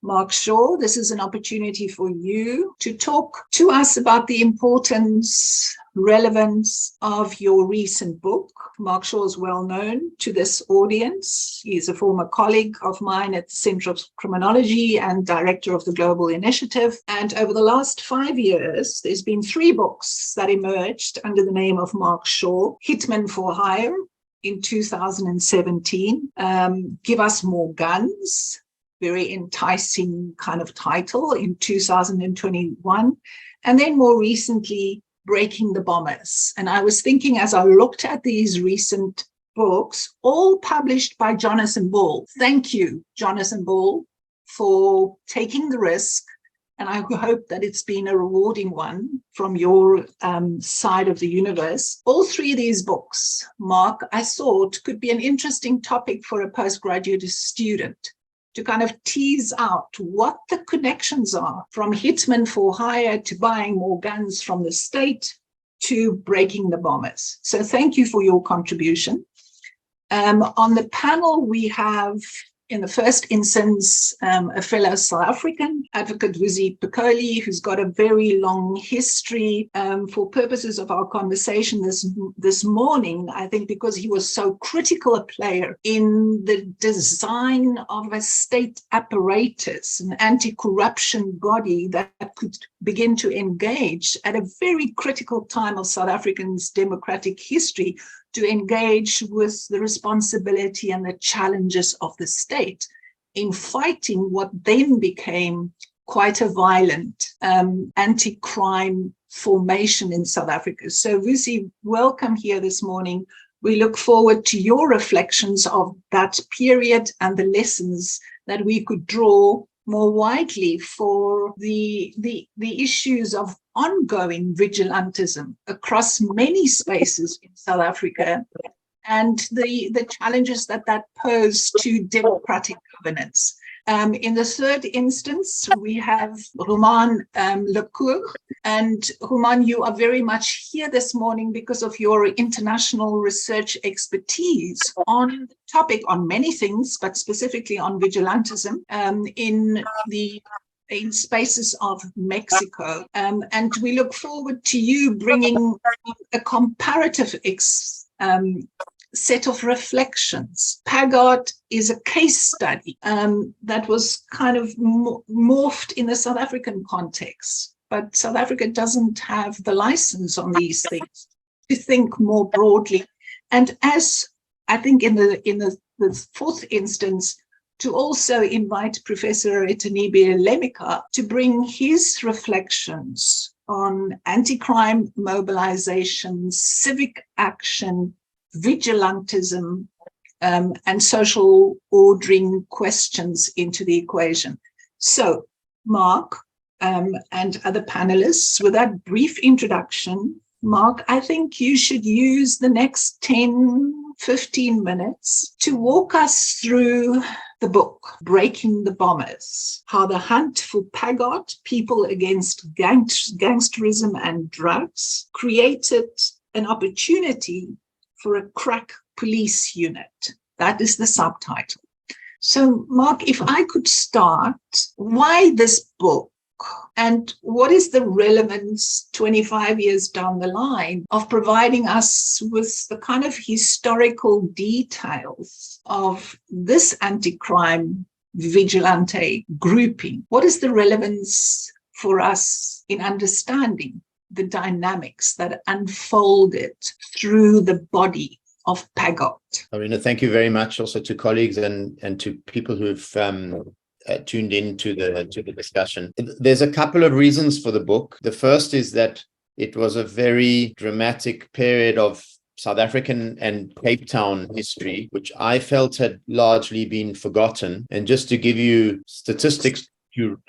Mark Shaw, this is an opportunity for you to talk to us about the importance, relevance of your recent book. Mark Shaw is well known to this audience. He is a former colleague of mine at the Center of Criminology and director of the Global Initiative. And over the last 5 years, there's been 3 books that emerged under the name of Mark Shaw: Hitman for Hire in 2017, Give Us More Guns, very enticing kind of title, in 2021, and then more recently, Breaking the Bombers. And I was thinking, as I looked at these recent books, all published by Jonathan Ball. Thank you, Jonathan Ball, for taking the risk. And I hope that it's been a rewarding one from your side of the universe. All 3 of these books, Mark, I thought could be an interesting topic for a postgraduate student to kind of tease out what the connections are from Hitman for Hire to buying more guns from the state to Breaking the Bombers. So thank you for your contribution. On the panel, we have, in the first instance, a fellow South African, Advocate Vusumzi Pikoli, who's got a very long history. For purposes of our conversation this morning, I think because he was so critical a player in the design of a state apparatus, an anti-corruption body that could begin to engage at a very critical time of South Africa's democratic history, to engage with the responsibility and the challenges of the state in fighting what then became quite a violent anti-crime formation in South Africa. So Vusi, welcome here this morning. We look forward to your reflections of that period and the lessons that we could draw more widely for the issues of ongoing vigilantism across many spaces in South Africa, and the challenges that pose to democratic governance. In the third instance, we have Romain Cour. And Romain, you are very much here this morning because of your international research expertise on the topic, on many things, but specifically on vigilantism in spaces of Mexico. And we look forward to you bringing a comparative set of reflections. PAGAD is a case study that was kind of morphed in the South African context, but South Africa doesn't have the license on these things to think more broadly. And as I think in the fourth instance, to also invite Professor Etannibi Alemika to bring his reflections on anti-crime mobilization, civic action, vigilantism, and social ordering questions into the equation. So, Mark and other panelists, with that brief introduction, Mark, I think you should use the next 10-15 minutes to walk us through the book, Breaking the Bombers, how the hunt for PAGAD, people against gangsterism and drugs, created an opportunity for a crack police unit. That is the subtitle. So, Mark, if I could start, why this book? And what is the relevance 25 years down the line of providing us with the kind of historical details of this anti-crime vigilante grouping? What is the relevance for us in understanding the dynamics that unfolded through the body of PAGAD? Elrena, thank you very much also to colleagues and to people who've tuned in to the discussion. There's a couple of reasons for the book. The first is that it was a very dramatic period of South African and Cape Town history, which I felt had largely been forgotten. And just to give you statistics,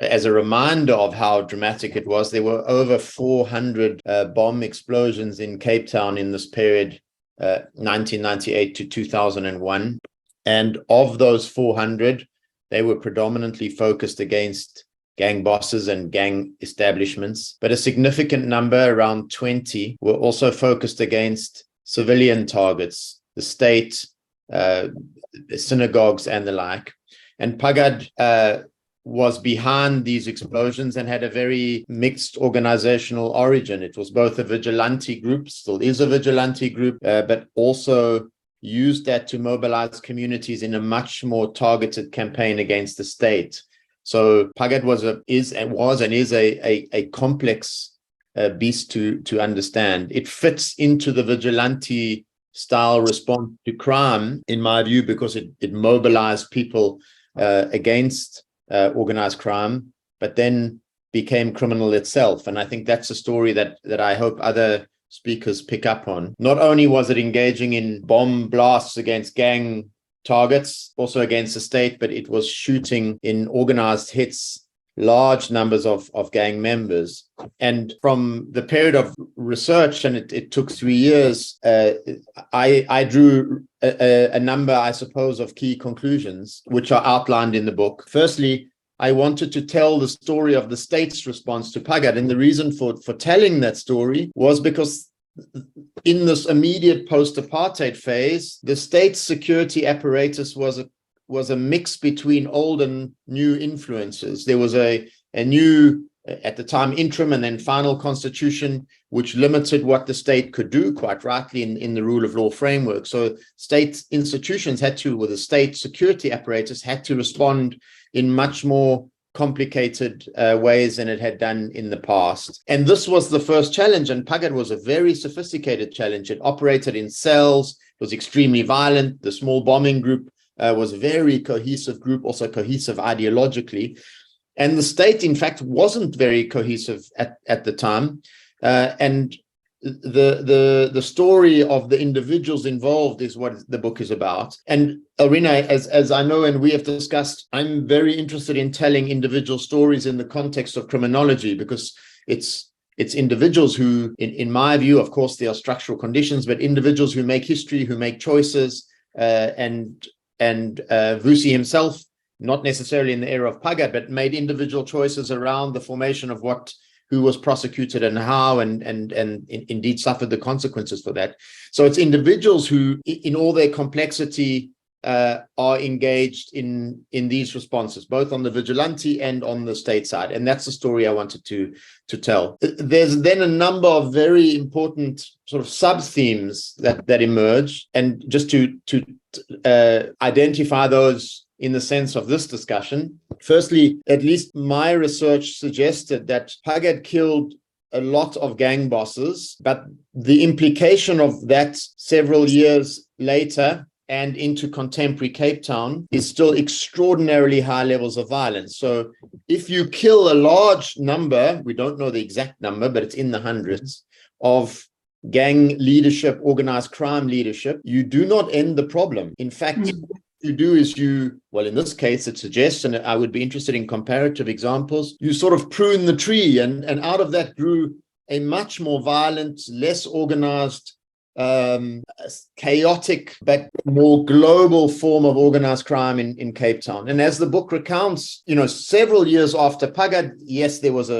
as a reminder of how dramatic it was, there were over 400 bomb explosions in Cape Town in this period, 1998 to 2001. And of those 400, they were predominantly focused against gang bosses and gang establishments, but a significant number, around 20, were also focused against civilian targets, the state, the synagogues and the like. And PAGAD was behind these explosions and had a very mixed organizational origin. It was both a vigilante group, still is a vigilante group, but also used that to mobilize communities in a much more targeted campaign against the state. So PAGAD is a complex beast to understand. It fits into the vigilante style response to crime, in my view, because it mobilized people against organized crime, but then became criminal itself. And I think that's a story that I hope other speakers pick up on. Not only was it engaging in bomb blasts against gang targets, also against the state, but it was shooting in organized hits large numbers of gang members. And from the period of research, and it took 3 years, I drew a number, I suppose, of key conclusions, which are outlined in the book. Firstly, I wanted to tell the story of the state's response to PAGAD. And the reason for telling that story was because in this immediate post-apartheid phase, the state's security apparatus was a mix between old and new influences. There was a new, at the time, interim and then final constitution, which limited what the state could do, quite rightly, in the rule of law framework. So state institutions with the state security apparatus, had to respond in much more complicated ways than it had done in the past. And this was the first challenge, and PAGAD was a very sophisticated challenge. It operated in cells, it was extremely violent. The small bombing group was a very cohesive group, also cohesive ideologically. And the state, in fact, wasn't very cohesive at the time. And the story of the individuals involved is what the book is about. And Elrena, as I know and we have discussed, I'm very interested in telling individual stories in the context of criminology, because it's individuals who, in my view, of course, there are structural conditions, but individuals who make history, who make choices, and Vusi himself, not necessarily in the era of PAGAD, but made individual choices around the formation of who was prosecuted and how, and indeed suffered the consequences for that. So it's individuals who, in all their complexity, are engaged in these responses, both on the vigilante and on the state side. And that's the story I wanted to tell. There's then a number of very important sort of sub-themes that emerge. And just to identify those in the sense of this discussion. Firstly, at least my research suggested that PAGAD killed a lot of gang bosses, but the implication of that several years later and into contemporary Cape Town is still extraordinarily high levels of violence. So if you kill a large number, we don't know the exact number, but it's in the hundreds, of gang leadership, organized crime leadership, you do not end the problem. In fact, you do is in this case, it suggests, and I would be interested in comparative examples, you sort of prune the tree, and out of that grew a much more violent, less organized, chaotic, but more global form of organized crime in Cape Town. And as the book recounts, several years after PAGAD, yes, there was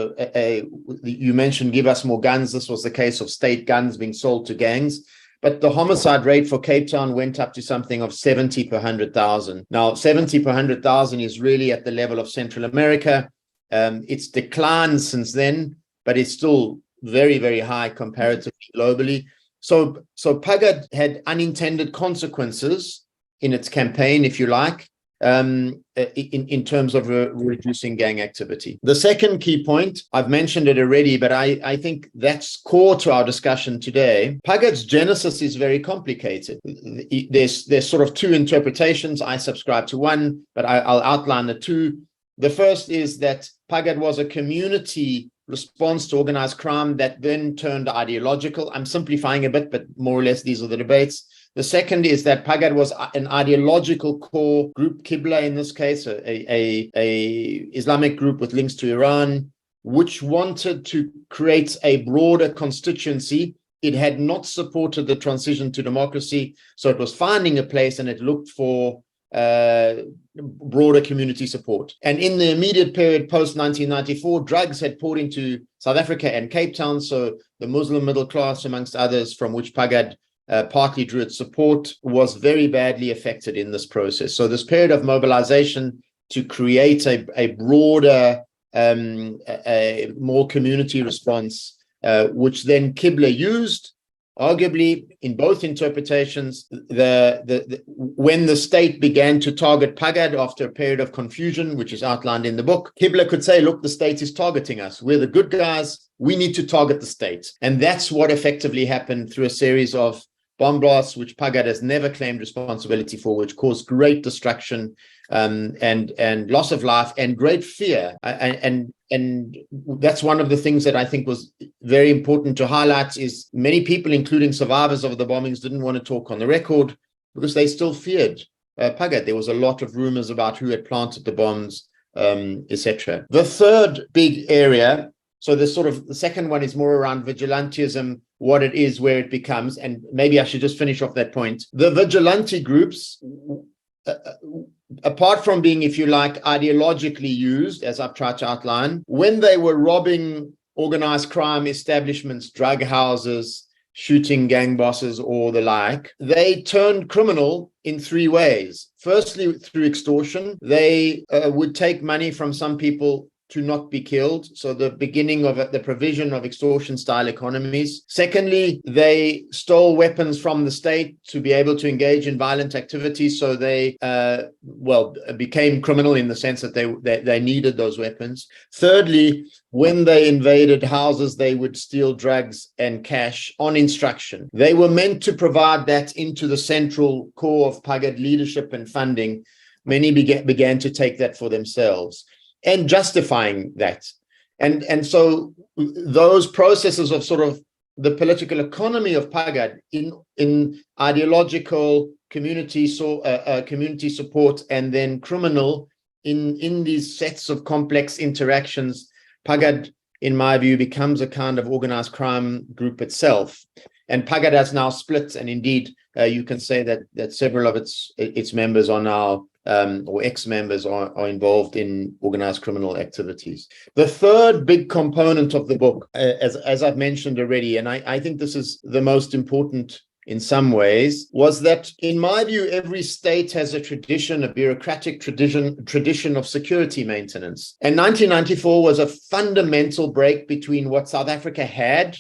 you mentioned Give Us More Guns. This was the case of state guns being sold to gangs. But the homicide rate for Cape Town went up to something of 70 per 100,000. Now, 70 per 100,000 is really at the level of Central America. It's declined since then, but it's still very, very high comparatively globally. So PAGAD had unintended consequences in its campaign, if you like, in terms of reducing gang activity. The second key point, I've mentioned it already, but I think that's core to our discussion today. PAGAD's genesis is very complicated. There's sort of two interpretations. I subscribe to one, but I'll outline the two. The first is that PAGAD was a community response to organized crime that then turned ideological. I'm simplifying a bit, but more or less these are the debates. The second is that PAGAD was an ideological core group, Qibla in this case, a Islamic group with links to Iran, which wanted to create a broader constituency. It had not supported the transition to democracy, so it was finding a place, and it looked for broader community support. And in the immediate period post-1994, drugs had poured into South Africa and Cape Town, so the Muslim middle class, amongst others, from which PAGAD partly drew its support, was very badly affected in this process. So this period of mobilization to create a broader, a more community response, which then Kibler used. Arguably, in both interpretations, when the state began to target PAGAD after a period of confusion, which is outlined in the book, Kibler could say, look, the state is targeting us. We're the good guys. We need to target the state. And that's what effectively happened through a series of bomb blasts, which PAGAD has never claimed responsibility for, which caused great destruction and loss of life and great fear. And that's one of the things that I think was very important to highlight is many people, including survivors of the bombings, didn't want to talk on the record because they still feared PAGAD. There was a lot of rumors about who had planted the bombs, etc. The third big area, so the second one is more around vigilantism, what it is, where it becomes, and maybe I should just finish off that point. The vigilante groups, apart from being, if you like, ideologically used, as I've tried to outline, when they were robbing organized crime establishments, drug houses, shooting gang bosses or the like, they turned criminal in three ways. Firstly, through extortion. They would take money from some people to not be killed. So the beginning of the provision of extortion-style economies. Secondly, they stole weapons from the state to be able to engage in violent activities. So they, became criminal in the sense that they needed those weapons. Thirdly, when they invaded houses, they would steal drugs and cash on instruction. They were meant to provide that into the central core of PAGAD leadership and funding. Many began to take that for themselves and justifying that. And so those processes of sort of the political economy of PAGAD in ideological community support and then criminal in these sets of complex interactions, PAGAD, in my view, becomes a kind of organized crime group itself. And PAGAD has now split, and indeed, you can say that several of its members are now or ex-members are involved in organized criminal activities. The third big component of the book, as I've mentioned already, and I think this is the most important in some ways, was that, in my view, every state has a tradition, a bureaucratic tradition of security maintenance. And 1994 was a fundamental break between what South Africa had,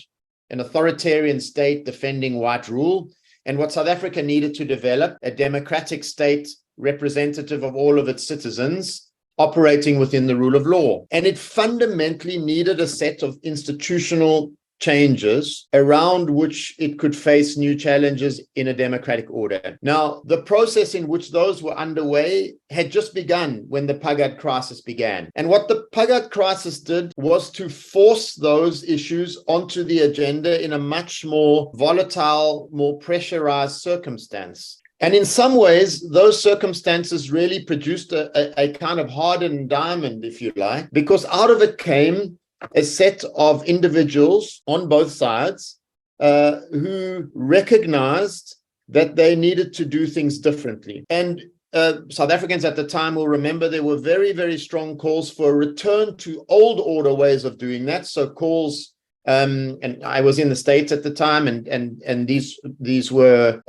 an authoritarian state defending white rule, and what South Africa needed to develop, a democratic state representative of all of its citizens operating within the rule of law. And it fundamentally needed a set of institutional changes around which it could face new challenges in a democratic order. Now, the process in which those were underway had just begun when the PAGAD crisis began. And what the PAGAD crisis did was to force those issues onto the agenda in a much more volatile, more pressurized circumstance. And in some ways, those circumstances really produced a kind of hardened diamond, if you like, because out of it came a set of individuals on both sides who recognized that they needed to do things differently. And South Africans at the time will remember there were very, very strong calls for a return to old order ways of doing that. So calls, and I was in the States at the time, and these were,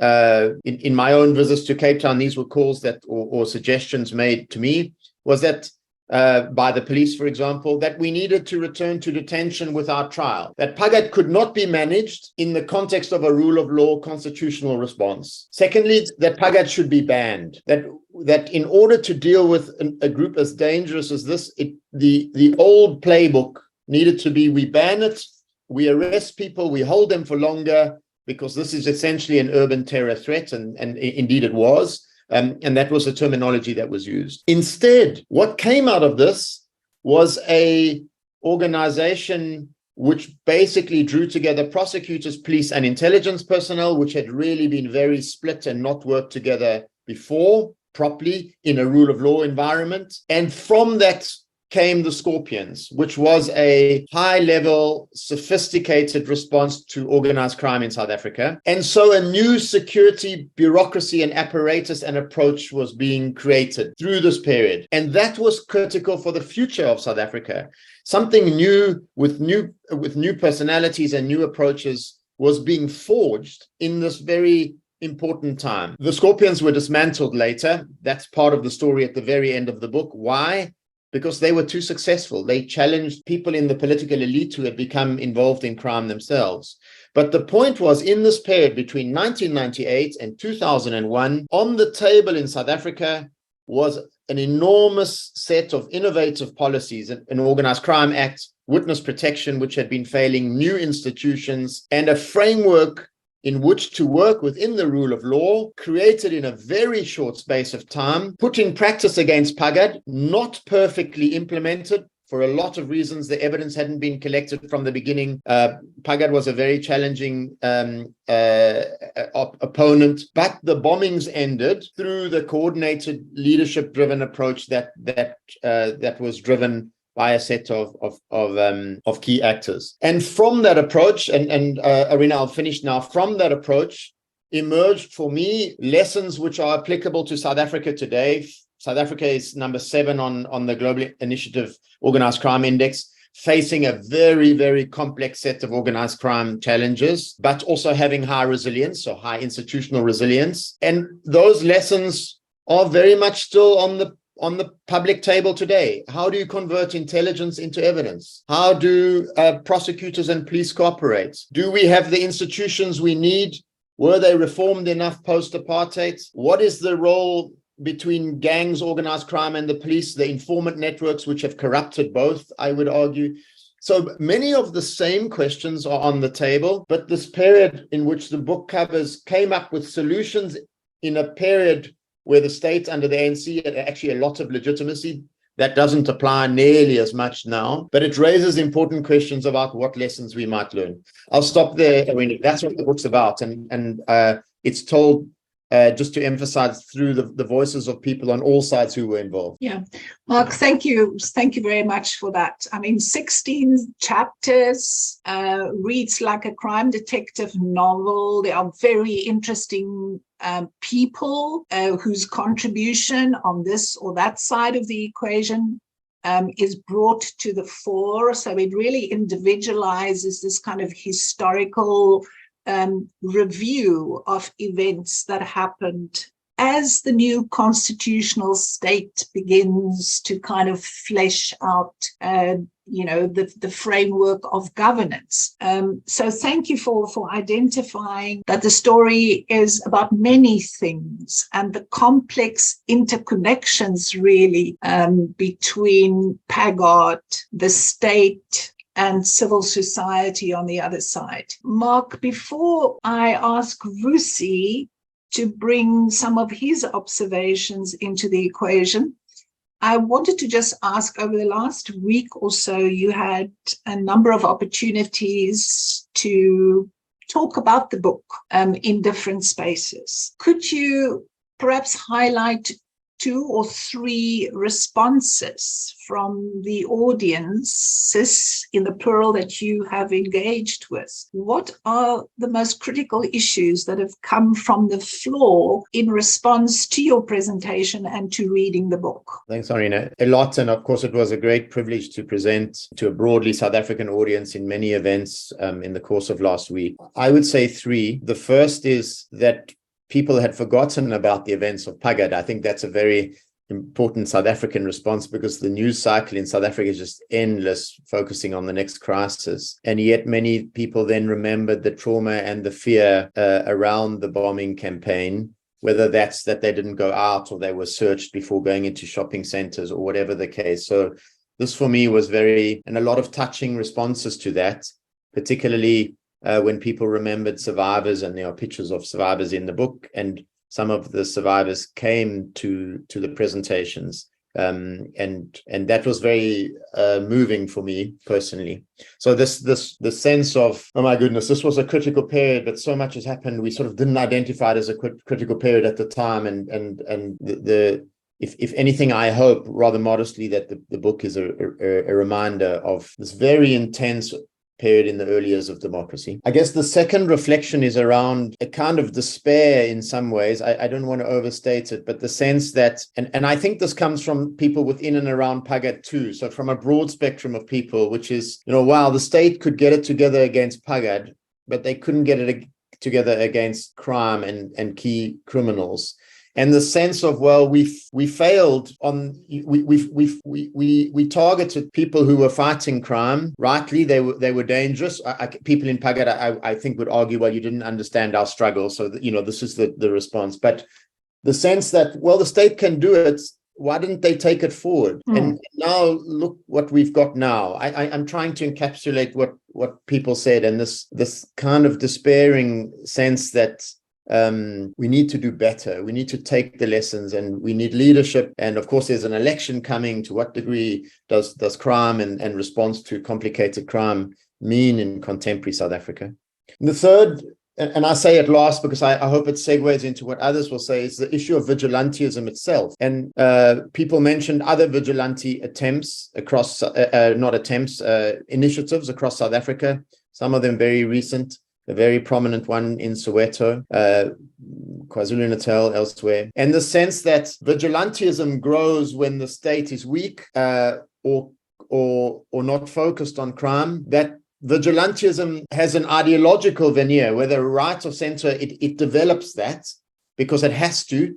in my own visits to Cape Town, these were calls that, or suggestions made to me, was that by the police, for example, that we needed to return to detention without trial, that PAGAD could not be managed in the context of a rule of law constitutional response. Secondly, that PAGAD should be banned, that in order to deal with a group as dangerous as this, the old playbook needed to be, we ban it, we arrest people, we hold them for longer, because this is essentially an urban terror threat, and indeed it was. And that was the terminology that was used. Instead, what came out of this was an organization which basically drew together prosecutors, police, and intelligence personnel, which had really been very split and not worked together before properly in a rule of law environment. And from that came the Scorpions, which was a high-level, sophisticated response to organized crime in South Africa. And so a new security bureaucracy and apparatus and approach was being created through this period. And that was critical for the future of South Africa. Something new with new personalities and new approaches was being forged in this very important time. The Scorpions were dismantled later. That's part of the story at the very end of the book. Why? Because they were too successful. They challenged people in the political elite who had become involved in crime themselves. But the point was, in this period between 1998 and 2001, on the table in South Africa was an enormous set of innovative policies, an Organized Crime Act, witness protection, which had been failing, new institutions, and a framework in which to work within the rule of law, created in a very short space of time, put in practice against PAGAD, not perfectly implemented. For a lot of reasons, the evidence hadn't been collected from the beginning. PAGAD was a very challenging opponent, but the bombings ended through the coordinated, leadership-driven approach that was driven by a set of key actors. And from that approach, Elrena, I'll finish now. From that approach emerged for me lessons which are applicable to South Africa today. South Africa is number 7 on the Global Initiative Organized Crime Index, facing a very, very complex set of organized crime challenges, but also having high resilience, so high institutional resilience. And those lessons are very much still on the public table today. How do you convert intelligence into evidence? How do prosecutors and police cooperate? Do we have the institutions we need? Were they reformed enough post-apartheid? What is the role between gangs, organized crime, and the police, the informant networks, which have corrupted both, I would argue? So many of the same questions are on the table, but this period in which the book covers came up with solutions in a period where the state under the ANC had actually a lot of legitimacy. That doesn't apply nearly as much now, but it raises important questions about what lessons we might learn. I'll stop there. I mean, that's what the book's about, and it's told just to emphasize through the voices of people on all sides who were involved. Yeah, Mark, thank you very much for that. I mean, 16 chapters, reads like a crime detective novel. There are very interesting people whose contribution on this or that side of the equation is brought to the fore. So it really individualizes this kind of historical review of events that happened as the new constitutional state begins to kind of flesh out, the framework of governance. So thank you for identifying that the story is about many things and the complex interconnections really between PAGAD, the state, and civil society on the other side. Mark, before I ask Vusi to bring some of his observations into the equation, I wanted to just ask, over the last week or so, you had a number of opportunities to talk about the book in different spaces. Could you perhaps highlight 2 or 3 responses from the audiences in the plural that you have engaged with? What are the most critical issues that have come from the floor in response to your presentation and to reading the book? Thanks, Elrena. A lot, and of course it was a great privilege to present to a broadly South African audience in many events in the course of last week. I would say 3. The first is that people had forgotten about the events of PAGAD. I think that's a very important South African response, because the news cycle in South Africa is just endless, focusing on the next crisis. And yet many people then remembered the trauma and the fear around the bombing campaign, whether that's that they didn't go out or they were searched before going into shopping centers or whatever the case. So this for me was and a lot of touching responses to that, particularly when people remembered survivors, and there are pictures of survivors in the book, and some of the survivors came to the presentations, and that was very moving for me personally. So the sense of, oh my goodness, this was a critical period, but so much has happened. We sort of didn't identify it as a critical period at the time, and if anything, I hope rather modestly that the book is a reminder of this very intense period in the early years of democracy. I guess the second reflection is around a kind of despair in some ways. I don't want to overstate it, but the sense that, and I think this comes from people within and around PAGAD too. So from a broad spectrum of people, which is, wow, the state could get it together against PAGAD, but they couldn't get it together against crime and key criminals. And the sense of, well, we failed on, we targeted people who were fighting crime. Rightly, they were dangerous. People in PAGAD, I think, would argue, well, you didn't understand our struggle, so that, this is the response. But the sense that, well, the state can do it, why didn't they take it forward? And now look what we've got now. I'm trying to encapsulate what people said, and this kind of despairing sense that we need to do better. We need to take the lessons, and we need leadership. And of course, there's an election coming. To what degree does crime and response to complicated crime mean in contemporary South Africa? And the third, and I say it last because I hope it segues into what others will say, is the issue of vigilantism itself. And people mentioned other vigilante attempts across, initiatives across South Africa, some of them very recent. A very prominent one in Soweto, KwaZulu-Natal, elsewhere. And the sense that vigilantism grows when the state is weak or not focused on crime, that vigilantism has an ideological veneer, whether right or center, it develops that because it has to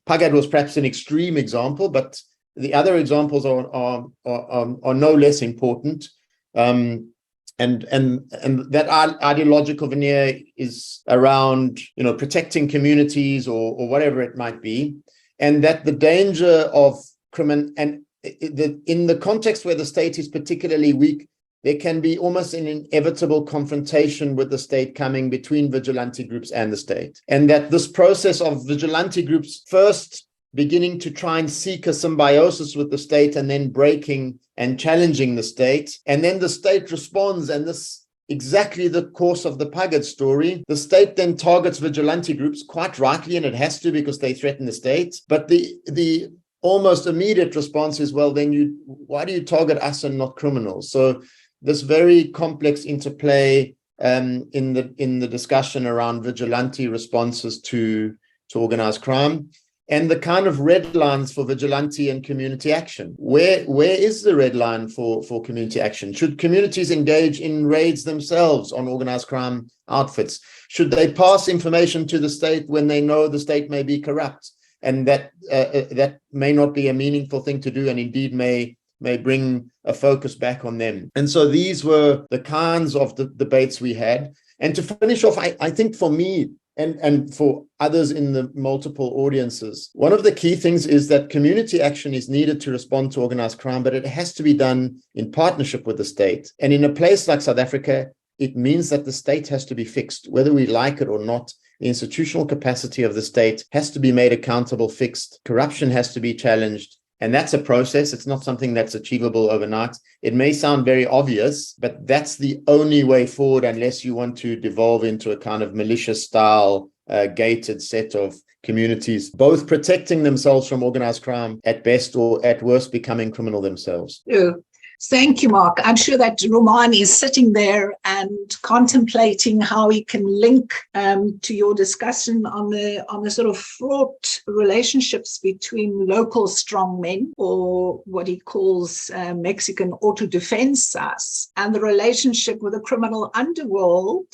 PAGAD was perhaps an extreme example, but the other examples are no less important. And that ideological veneer is around, protecting communities or whatever it might be, and that the danger of criminal, and in the context where the state is particularly weak, there can be almost an inevitable confrontation with the state coming between vigilante groups and the state, and that this process of vigilante groups first beginning to try and seek a symbiosis with the state and then breaking and challenging the state. And then the state responds, and this exactly the course of the PAGAD story. The state then targets vigilante groups, quite rightly, and it has to because they threaten the state. But the almost immediate response is, well, then why do you target us and not criminals? So this very complex interplay in the discussion around vigilante responses to organized crime, and the kind of red lines for vigilante and community action. Where is the red line for community action? Should communities engage in raids themselves on organized crime outfits? Should they pass information to the state when they know the state may be corrupt? And that may not be a meaningful thing to do, and indeed may bring a focus back on them. And so these were the kinds of the debates we had. And to finish off, I think for me, and for others in the multiple audiences, one of the key things is that community action is needed to respond to organized crime, but it has to be done in partnership with the state. And in a place like South Africa, it means that the state has to be fixed, whether we like it or not. The institutional capacity of the state has to be made accountable, fixed. Corruption has to be challenged. And that's a process. It's not something that's achievable overnight. It may sound very obvious, but that's the only way forward unless you want to devolve into a kind of militia-style, gated set of communities, both protecting themselves from organized crime at best or at worst becoming criminal themselves. Yeah. Thank you, Mark. I'm sure that Romain is sitting there and contemplating how he can link to your discussion on the sort of fraught relationships between local strongmen, or what he calls Mexican autodefensas, and the relationship with the criminal underworld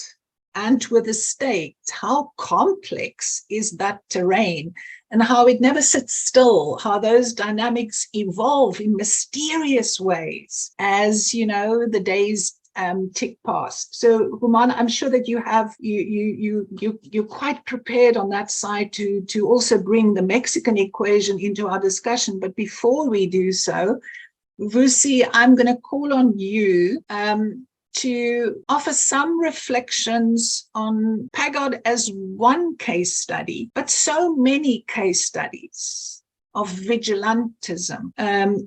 and with the state. How complex is that terrain? And how it never sits still, how those dynamics evolve in mysterious ways as, the days tick past. So, Romain, I'm sure that you're quite prepared on that side to also bring the Mexican equation into our discussion. But before we do so, Vusi, I'm going to call on you to offer some reflections on PAGAD as one case study, but so many case studies of vigilantism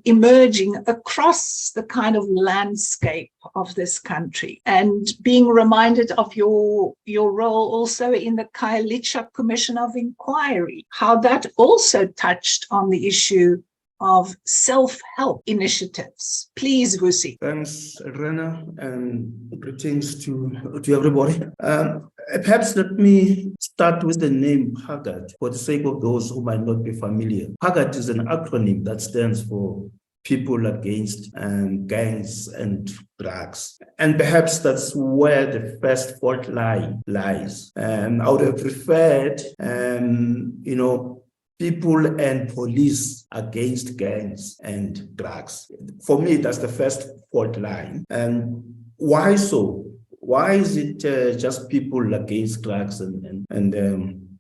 emerging across the kind of landscape of this country, and being reminded of your role also in the GI-TOC Commission of Inquiry, how that also touched on the issue of self-help initiatives. Please, Vusi. Thanks, Elrena, and greetings to everybody. Perhaps let me start with the name PAGAD for the sake of those who might not be familiar. PAGAD is an acronym that stands for people against gangs and drugs. And perhaps that's where the first fault line lies. I would have preferred, people and police against gangs and drugs. For me, that's the first fault line. And why so? Why is it just people against drugs and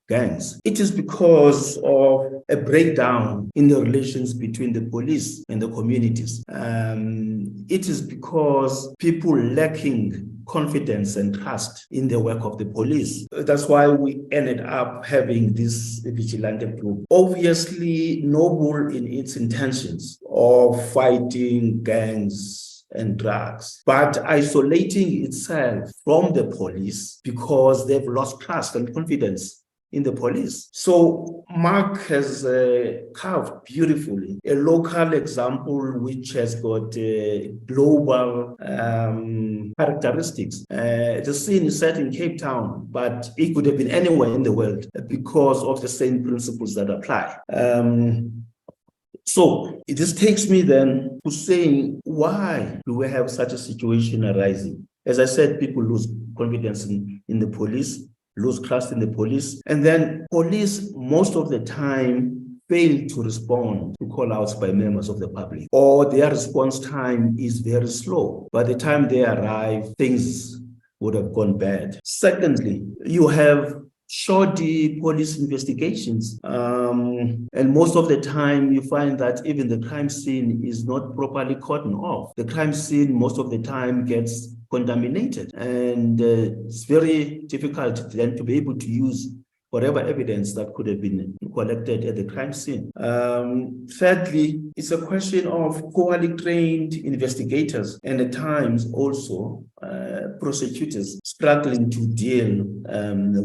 gangs? It is because of a breakdown in the relations between the police and the communities. It is because people lacking confidence and trust in the work of the police. That's why we ended up having this vigilante group. Obviously noble in its intentions of fighting gangs and drugs, but isolating itself from the police because they've lost trust and confidence in the police. So Mark has carved beautifully a local example which has got global characteristics. The scene is set in Cape Town, but it could have been anywhere in the world because of the same principles that apply. So this takes me then to saying, why do we have such a situation arising? As I said, people lose confidence in the police, lose trust in the police, and then police most of the time fail to respond to call-outs by members of the public, or their response time is very slow. By the time they arrive, things would have gone bad. Secondly, you have shoddy police investigations, and most of the time you find that even the crime scene is not properly cordoned off. The crime scene most of the time gets contaminated, and it's very difficult then to be able to use whatever evidence that could have been collected at the crime scene. Thirdly, it's a question of poorly trained investigators and at times also prosecutors struggling to deal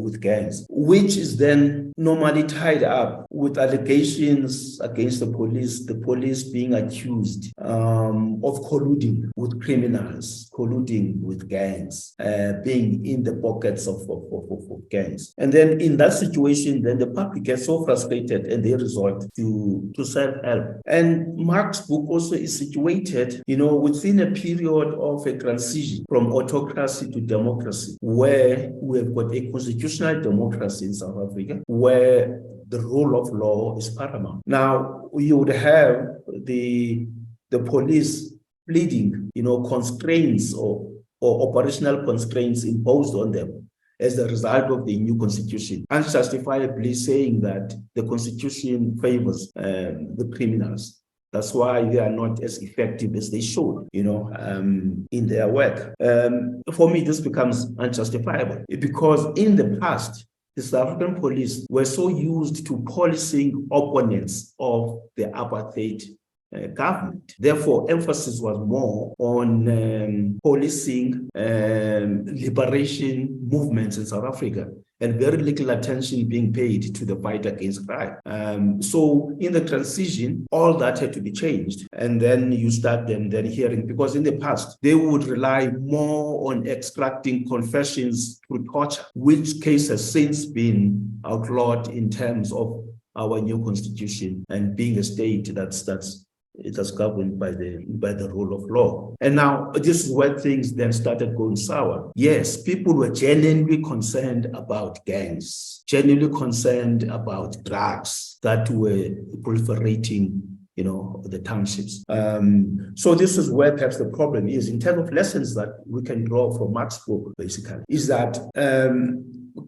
with gangs, which is then normally tied up with allegations against the police being accused of colluding with criminals, colluding with gangs, being in the pockets of gangs. And then in that situation, then the public gets so frustrated and they resort to self-help. And Mark's book also is situated, within a period of a transition from autocracy to democracy, where we have got a constitutional democracy in South Africa, where the rule of law is paramount. Now, you would have the police pleading, constraints or operational constraints imposed on them as a result of the new constitution, unjustifiably saying that the constitution favors the criminals. That's why they are not as effective as they should, in their work. For me, this becomes unjustifiable because in the past, the South African police were so used to policing opponents of the apartheid government. Therefore, emphasis was more on policing liberation movements in South Africa, and very little attention being paid to the fight against crime. So in the transition, all that had to be changed. And then you start then hearing, because in the past, they would rely more on extracting confessions through torture, which case has since been outlawed in terms of our new constitution and being a state that's governed by the rule of law. And now this is where things then started going sour. Yes, people were genuinely concerned about gangs, genuinely concerned about drugs that were proliferating, the townships. So this is where perhaps the problem is in terms of lessons that we can draw from Mark's book, basically, is that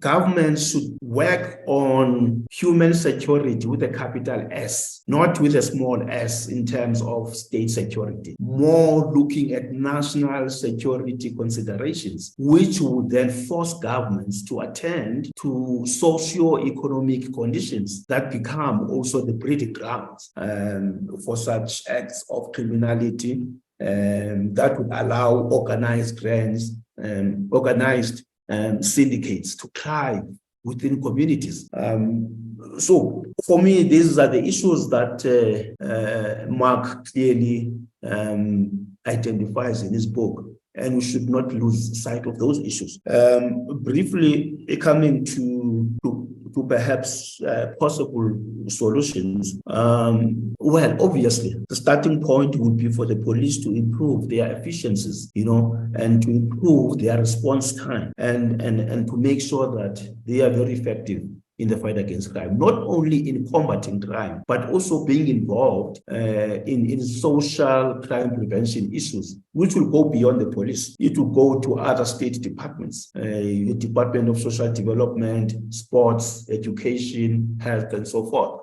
governments should work on human security with a capital S, not with a small s in terms of state security, more looking at national security considerations, which would then force governments to attend to socio-economic conditions that become also the breeding grounds for such acts of criminality that would allow organized gangs, organized syndicates to thrive within communities. So for me, these are the issues that Mark clearly identifies in his book and we should not lose sight of those issues. Briefly, coming to perhaps possible solutions. Well, obviously, the starting point would be for the police to improve their efficiencies, and to improve their response time, and to make sure that they are very effective in the fight against crime, not only in combating crime, but also being involved in social crime prevention issues, which will go beyond the police. It will go to other state departments, the Department of Social Development, Sports, Education, Health, and so forth.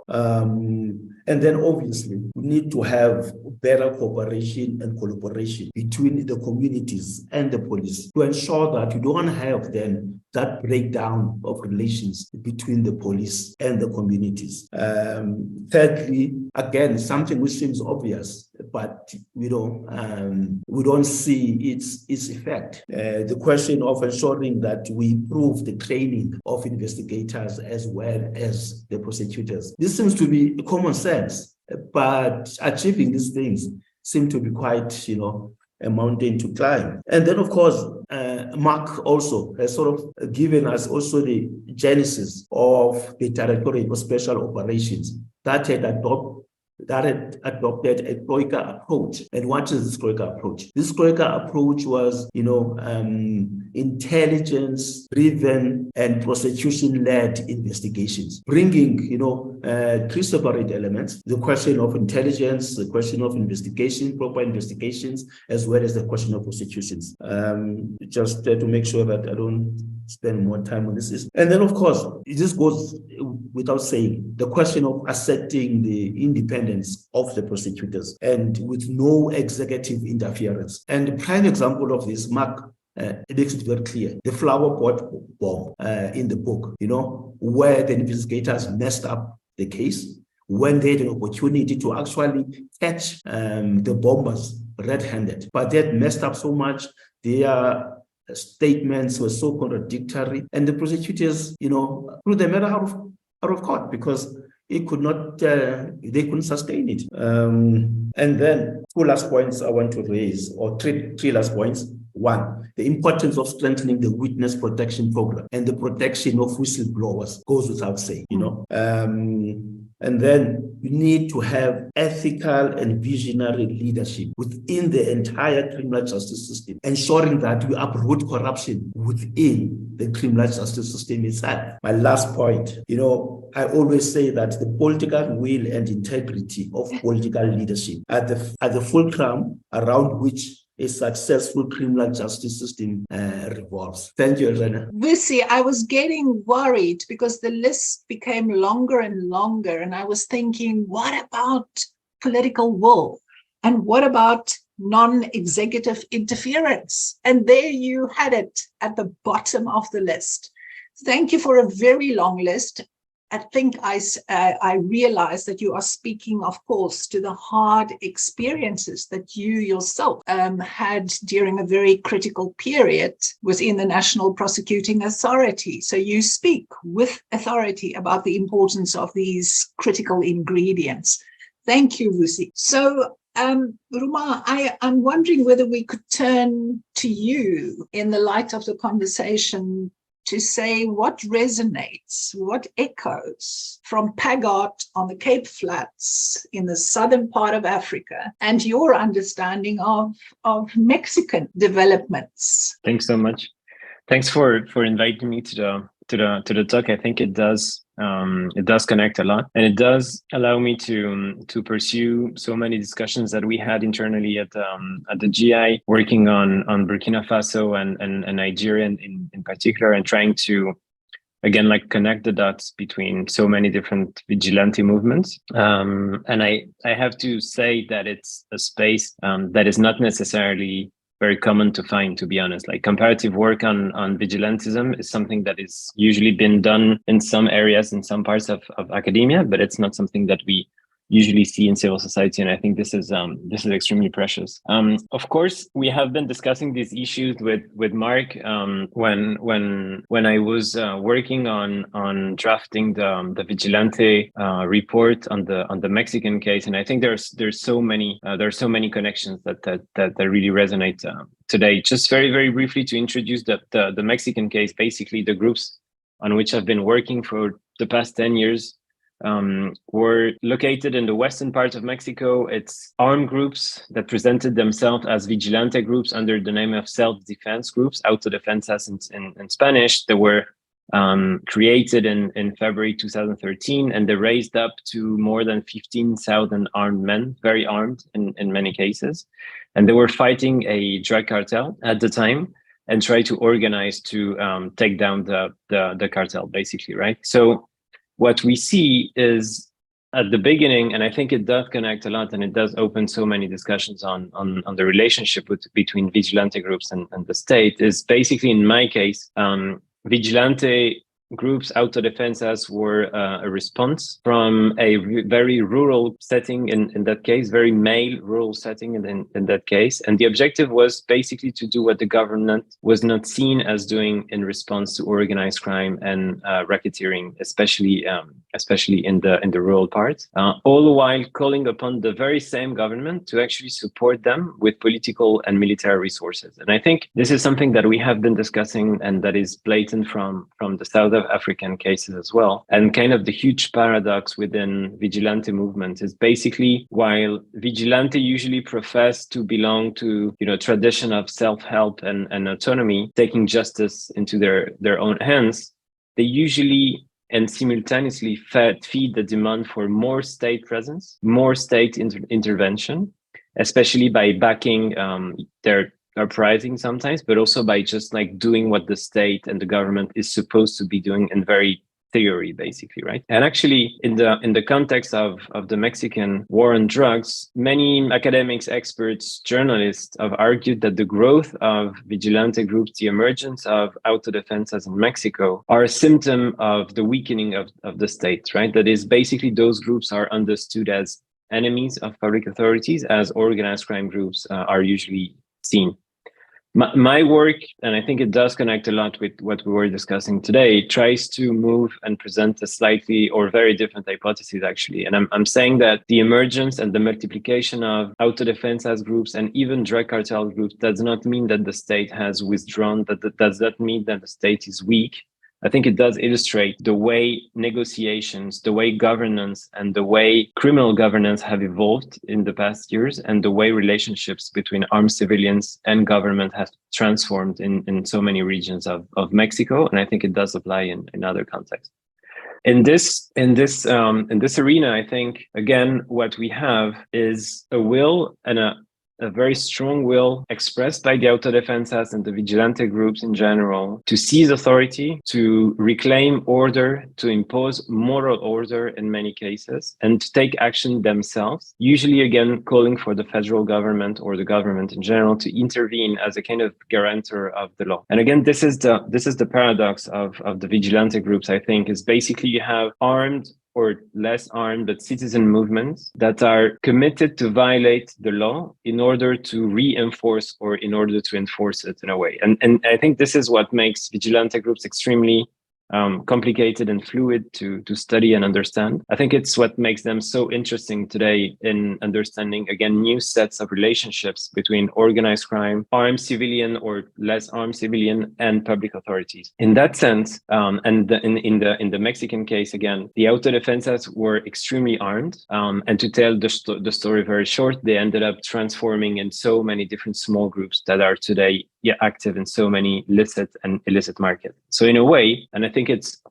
And then obviously, we need to have better cooperation and collaboration between the communities and the police to ensure that you don't have then that breakdown of relations between the police and the communities. Thirdly, again, something which seems obvious, but we don't see its effect. The question of ensuring that we improve the training of investigators as well as the prosecutors. This seems to be common sense, but achieving these things seem to be quite, a mountain to climb. And then, of course, Mark also has sort of given us also the genesis of the Directorate of Special Operations that had adopted a Troika approach. And what is this Troika approach? This Troika approach was, intelligence-driven and prosecution-led investigations, bringing, three separate elements: the question of intelligence, the question of investigation, proper investigations, as well as the question of prosecutions. Just to make sure that I don't spend more time on this. And then, of course, this goes without saying, the question of asserting the independence of the prosecutors and with no executive interference. And the prime example of this, Mark, it makes it very clear. The flower pot bomb in the book, where the investigators messed up the case when they had an opportunity to actually catch the bombers red-handed. But they had messed up so much, their statements were so contradictory, and the prosecutors, threw the matter out of court because it could not, they couldn't sustain it. And then two last points I want to raise, or three last points. One, the importance of strengthening the witness protection program and the protection of whistleblowers goes without saying, And then you need to have ethical and visionary leadership within the entire criminal justice system, ensuring that we uproot corruption within the criminal justice system itself. My last point, I always say that the political will and integrity of political leadership are the fulcrum around which a successful criminal justice system revolves. Thank you, Elrena. Vusi, I was getting worried because the list became longer and longer, and I was thinking, what about political will? And what about non-executive interference? And there you had it at the bottom of the list. Thank you for a very long list. I think I realized that you are speaking, of course, to the hard experiences that you yourself had during a very critical period within the National Prosecuting Authority. So you speak with authority about the importance of these critical ingredients. Thank you, Vusi. So, Romain, I'm wondering whether we could turn to you in the light of the conversation to say what resonates, what echoes from PAGAD on the Cape Flats in the southern part of Africa, and your understanding of Mexican developments. Thanks so much. Thanks for inviting me to the talk. I think it does connect a lot, and it does allow me to pursue so many discussions that we had internally at the GI, working on Burkina Faso and Nigeria in particular, and trying to again connect the dots between so many different vigilante movements. And I have to say that it's a space that is not necessarily very common to find, to be honest. Comparative work on vigilantism is something that is usually been done in some areas, in some parts of academia, but it's not something that we usually see in civil society. And I think this is extremely precious. Of course, we have been discussing these issues with Mark when I was working on drafting the Vigilante report on the Mexican case. And I think there's so many connections that really resonate today. Just very briefly to introduce the Mexican case, basically the groups on which I've been working for the past 10 years were located in the western part of Mexico. It's armed groups that presented themselves as vigilante groups under the name of self-defense groups, autodefensas in Spanish. They were created in February 2013, and they raised up to more than 15,000 armed men, very armed in many cases. And they were fighting a drug cartel at the time and try to organize to take down the cartel, basically, right? So what we see is at the beginning, and I think it does connect a lot, and it does open so many discussions on the relationship between vigilante groups and the state, is basically, in my case, vigilante groups, autodefensas, were a response from a very rural setting in that case, very male rural setting in that case. And the objective was basically to do what the government was not seen as doing in response to organized crime and racketeering, especially in the rural parts, all the while calling upon the very same government to actually support them with political and military resources. And I think this is something that we have been discussing, and that is blatant from the South African cases as well. And kind of the huge paradox within vigilante movement is basically, while vigilante usually profess to belong to, tradition of self-help and autonomy, taking justice into their own hands, they usually and simultaneously feed the demand for more state presence, more state intervention, especially by backing their uprising sometimes, but also by just like doing what the state and the government is supposed to be doing in very theory, basically, right? And actually, in the context of the Mexican war on drugs, many academics, experts, journalists have argued that the growth of vigilante groups, the emergence of autodefensas in Mexico, are a symptom of the weakening of the state, right? That is, basically, those groups are understood as enemies of public authorities, as organized crime groups are usually seen. My work, and I think it does connect a lot with what we were discussing today, tries to move and present a slightly or very different hypothesis, actually. And I'm saying that the emergence and the multiplication of autodefensas groups and even drug cartel groups does not mean that the state has withdrawn, that does not mean that the state is weak. I think it does illustrate the way negotiations, the way governance, and the way criminal governance have evolved in the past years, and the way relationships between armed civilians and government have transformed in so many regions of Mexico. And I think it does apply in other contexts. In this arena, I think, again, what we have is a will and a very strong will expressed by the autodefensas and the vigilante groups in general to seize authority, to reclaim order, to impose moral order in many cases, and to take action themselves, usually again calling for the federal government or the government in general to intervene as a kind of guarantor of the law. And again, this is the paradox of the vigilante groups, I think, is basically you have armed or less armed, but citizen movements that are committed to violate the law in order to reinforce or in order to enforce it in a way. And I think this is what makes vigilante groups extremely complicated and fluid to study and understand. I think it's what makes them so interesting today in understanding, again, new sets of relationships between organized crime, armed civilian or less armed civilian, and public authorities. In that sense, in the Mexican case, again, the autodefensas were extremely armed. And to tell the story very short, they ended up transforming in so many different small groups that are today active in so many licit and illicit markets. So in a way, and I think it's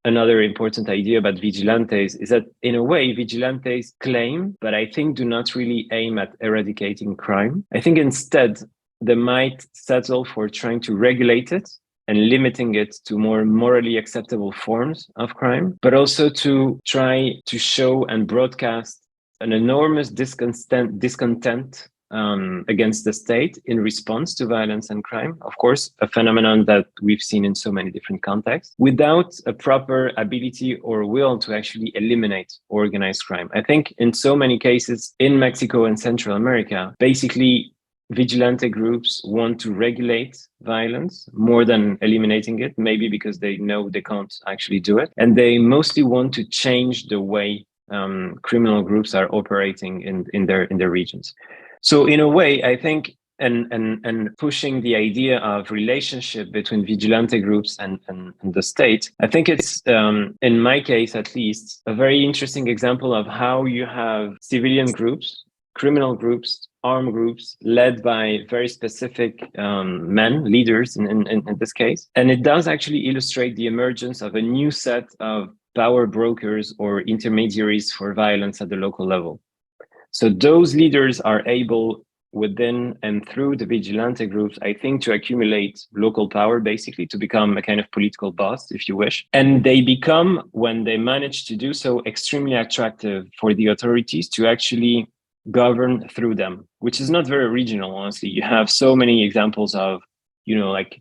another important idea about vigilantes, is that in a way, vigilantes claim, but I think do not really aim at eradicating crime. I think instead, they might settle for trying to regulate it and limiting it to more morally acceptable forms of crime, but also to try to show and broadcast an enormous discontent against the state in response to violence and crime. Of course, a phenomenon that we've seen in so many different contexts, without a proper ability or will to actually eliminate organized crime. I think in so many cases in Mexico and Central America, basically vigilante groups want to regulate violence more than eliminating it, maybe because they know they can't actually do it. And they mostly want to change the way criminal groups are operating in their regions. So in a way, I think, and pushing the idea of relationship between vigilante groups and the state, I think it's, in my case at least, a very interesting example of how you have civilian groups, criminal groups, armed groups led by very specific men, leaders in this case. And it does actually illustrate the emergence of a new set of power brokers or intermediaries for violence at the local level. So those leaders are able within and through the vigilante groups, I think, to accumulate local power, basically to become a kind of political boss, if you wish. And they become, when they manage to do so, extremely attractive for the authorities to actually govern through them, which is not very original, honestly. You have so many examples of, like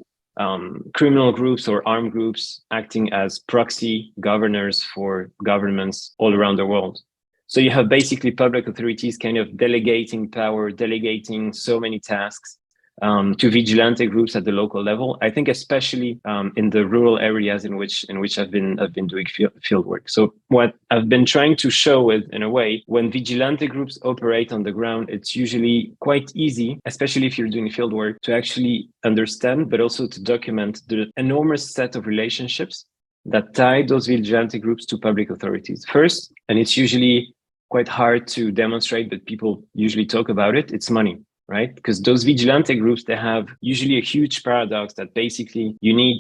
criminal groups or armed groups acting as proxy governors for governments all around the world. So you have basically public authorities kind of delegating power, delegating so many tasks to vigilante groups at the local level. I think especially in the rural areas in which I've been doing field work. So what I've been trying to show is, in a way, when vigilante groups operate on the ground, it's usually quite easy, especially if you're doing field work, to actually understand, but also to document the enormous set of relationships that tie those vigilante groups to public authorities. First, and it's usually quite hard to demonstrate, but people usually talk about it, it's money, right? Because those vigilante groups, they have usually a huge paradox that basically you need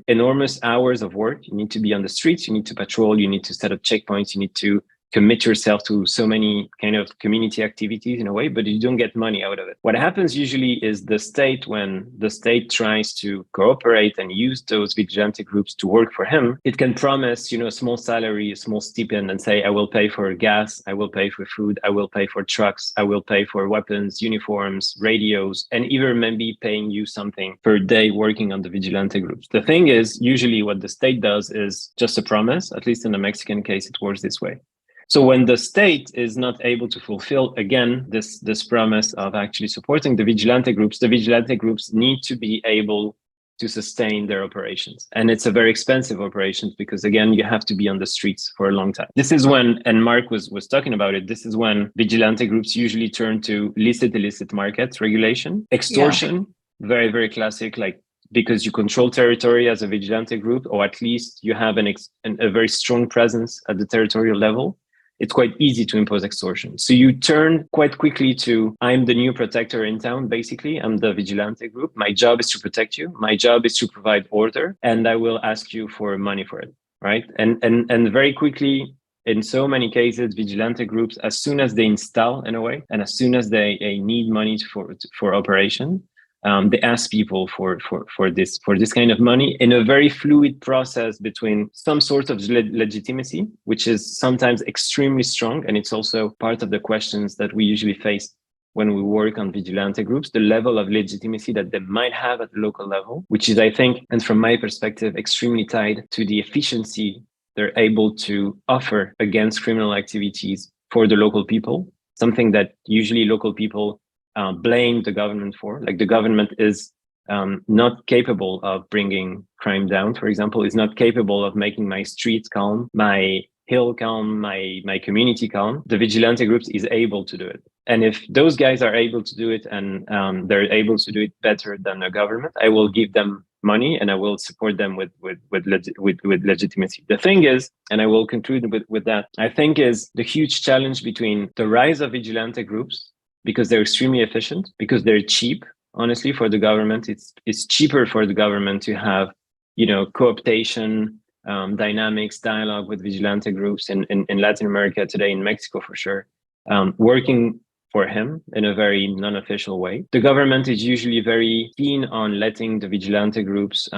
enormous hours of work. You need to be on the streets, you need to patrol, you need to set up checkpoints, you need to commit yourself to so many kind of community activities in a way, but you don't get money out of it. What happens usually is the state, when the state tries to cooperate and use those vigilante groups to work for him, it can promise, a small salary, a small stipend, and say, I will pay for gas, I will pay for food, I will pay for trucks, I will pay for weapons, uniforms, radios, and even maybe paying you something per day working on the vigilante groups. The thing is, usually what the state does is just a promise. At least in the Mexican case, it works this way. So when the state is not able to fulfill, again, this promise of actually supporting the vigilante groups need to be able to sustain their operations. And it's a very expensive operation because, again, you have to be on the streets for a long time. This is when, and Mark was talking about it, this is when vigilante groups usually turn to illicit market regulation, extortion, very, very classic, like, because you control territory as a vigilante group, or at least you have a very strong presence at the territorial level. It's quite easy to impose extortion. So you turn quite quickly to, I'm the new protector in town, basically. I'm the vigilante group. My job is to protect you. My job is to provide order, and I will ask you for money for it, right? And very quickly, in so many cases, vigilante groups, as soon as they install, in a way, and as soon as they need money for operation, they ask people for this kind of money in a very fluid process between some sort of legitimacy, which is sometimes extremely strong. And it's also part of the questions that we usually face when we work on vigilante groups, the level of legitimacy that they might have at the local level, which is, I think, and from my perspective, extremely tied to the efficiency they're able to offer against criminal activities for the local people, something that usually local people blame the government for. Like, the government is not capable of bringing crime down, for example, is not capable of making my streets calm, my hill calm, my community calm. The vigilante groups is able to do it. And if those guys are able to do it and they're able to do it better than the government, I will give them money and I will support them with legitimacy. The thing is, and I will conclude with that, I think is the huge challenge between the rise of vigilante groups, because they're extremely efficient, because they're cheap. Honestly, for the government, it's cheaper for the government to have, cooptation, dynamics, dialogue with vigilante groups in Latin America today, in Mexico for sure, working for him in a very non-official way. The government is usually very keen on letting the vigilante groups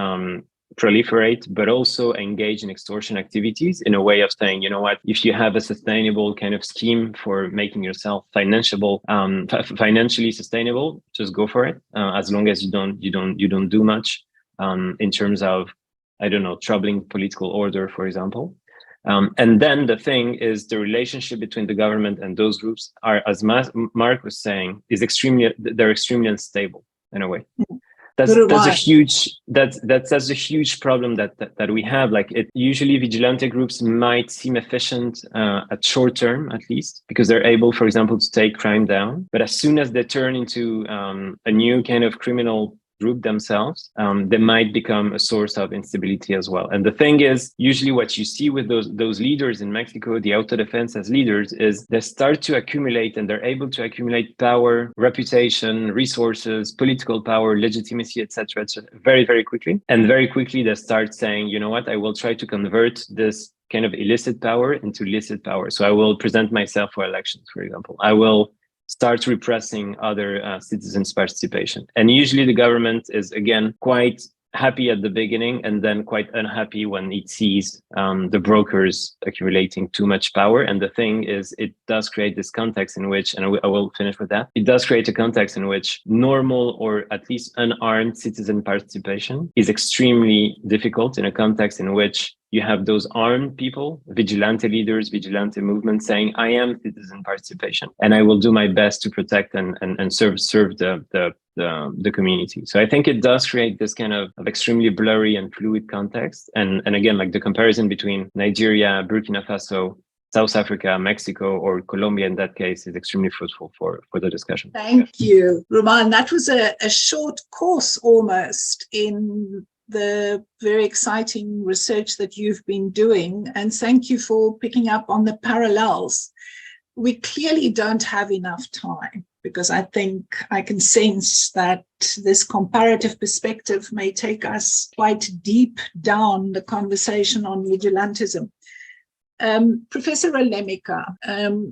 proliferate, but also engage in extortion activities in a way of saying, you know what, if you have a sustainable kind of scheme for making yourself financially sustainable, just go for it. As long as you don't do much in terms of, I don't know, troubling political order, for example. And then the thing is, the relationship between the government and those groups are, as Mark was saying, they're extremely unstable in a way. That's a huge problem that we have. Like, usually vigilante groups might seem efficient at short term, at least, because they're able, for example, to take crime down. But as soon as they turn into a new kind of criminal group themselves, they might become a source of instability as well. And the thing is, usually what you see with those leaders in Mexico, the autodefense as leaders, is they start to accumulate, and they're able to accumulate power, reputation, resources, political power, legitimacy, etc., very, very quickly. And very quickly they start saying, you know what, I will try to convert this kind of illicit power into licit power. So I will present myself for elections, for example. I will start repressing other citizens' participation. And usually the government is, again, quite happy at the beginning and then quite unhappy when it sees the brokers accumulating too much power. And the thing is, it does create this context in which, and I will finish with that, it does create a context in which normal or at least unarmed citizen participation is extremely difficult, in a context in which you have those armed people, vigilante leaders, vigilante movements saying, I am citizen participation and I will do my best to protect and serve the community. So I think it does create this kind of extremely blurry and fluid context. And again, like the comparison between Nigeria, Burkina Faso, South Africa, Mexico, or Colombia in that case is extremely fruitful for the discussion. Thank you, Romain. That was a short course almost in the very exciting research that you've been doing. And thank you for picking up on the parallels. We clearly don't have enough time, because I think I can sense that this comparative perspective may take us quite deep down the conversation on vigilantism. Professor Alemika,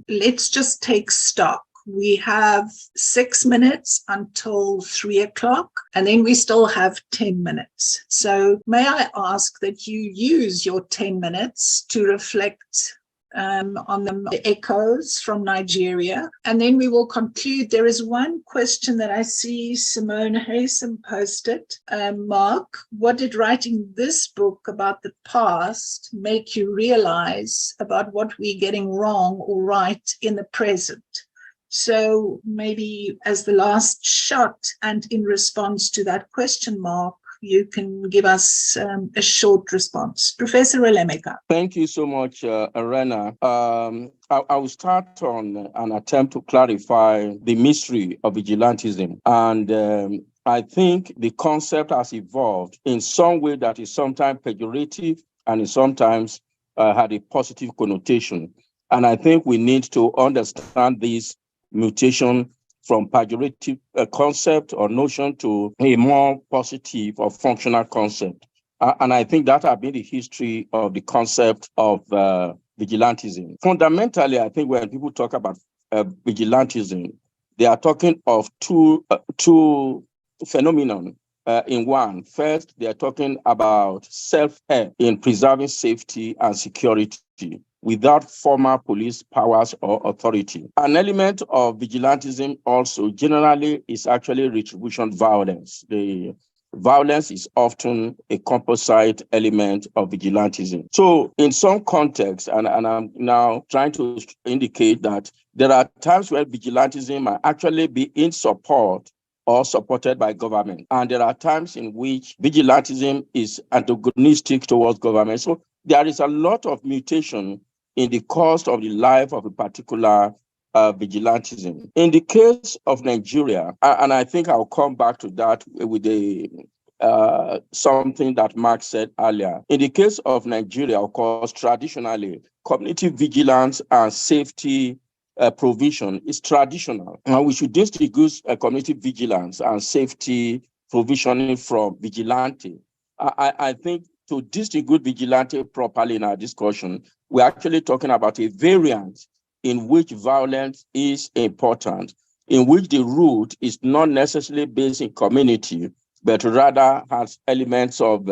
let's just take stock. We have 6 minutes until 3 o'clock, and then we still have 10 minutes. So may I ask that you use your 10 minutes to reflect on the echoes from Nigeria, and then we will conclude. There is one question that I see Simone Haysom posted. Mark, what did writing this book about the past make you realize about what we're getting wrong or right in the present? So maybe as the last shot, and in response to that question, Mark, you can give us a short response. Professor Alemika. Thank you so much, Elrena. I will start on an attempt to clarify the mystery of vigilantism. And I think the concept has evolved in some way that is sometimes pejorative and is sometimes had a positive connotation. And I think we need to understand this mutation from pejorative concept or notion to a more positive or functional concept. And I think that has been the history of the concept of vigilantism. Fundamentally, I think when people talk about vigilantism, they are talking of two phenomenon in one. First, they are talking about self-help in preserving safety and security without formal police powers or authority. An element of vigilantism also generally is actually retribution violence. The violence is often a composite element of vigilantism. So in some contexts, and I'm now trying to indicate that there are times where vigilantism might actually be in support or supported by government. And there are times in which vigilantism is antagonistic towards government. So there is a lot of mutation in the course of the life of a particular vigilantism. In the case of Nigeria, and I think I'll come back to that with the something that Mark said earlier. In the case of Nigeria, of course, traditionally, community vigilance and safety provision is traditional. And we should distinguish community vigilance and safety provisioning from vigilante. I think to distinguish vigilante properly in our discussion, we're actually talking about a variant in which violence is important, in which the root is not necessarily based in community, but rather has elements of